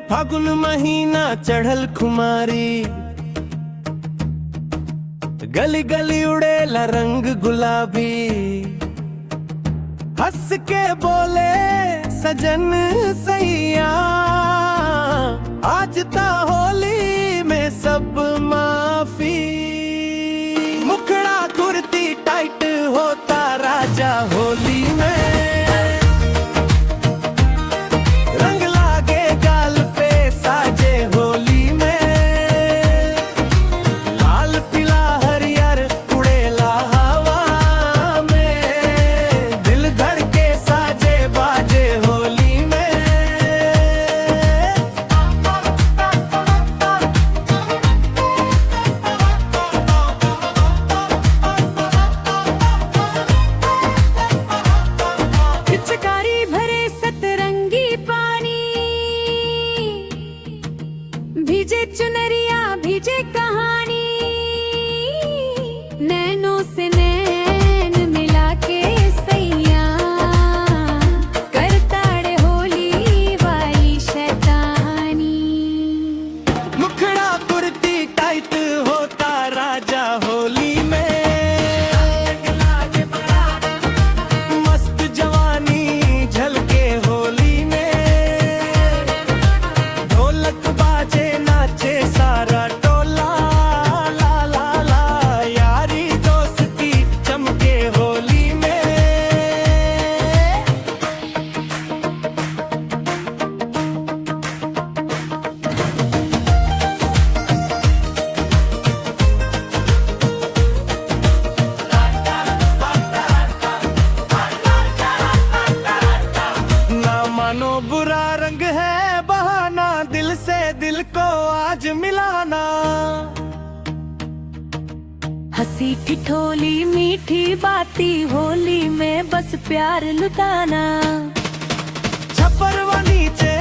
फागुन महीना चढ़ल खुमारी, गली गली उड़ेला रंग गुलाबी। हंस के बोले सजन सैया, आज ता होली में सब माफी। मुखड़ा कुर्ती टाइट होता राजा होली में, भीजे चुनरिया भीजे कहानी, नैनों से नैन मिला के सैया, करताड़े होली वाली शैतानी। मुखड़ा कुर्ती टाइट होता राजा होली में, मस्त जवानी झलके होली में। ढोलक बाजे नाचे सारा टोला, ला ला ला यारी दोस्ती चमके होली में। ना मानो बुरा रंग है बहाना, दिल से दिल को आज मिलाना। हंसी ठिठोली मीठी बाती, होली में बस प्यार लुटाना। छप्पर व नीचे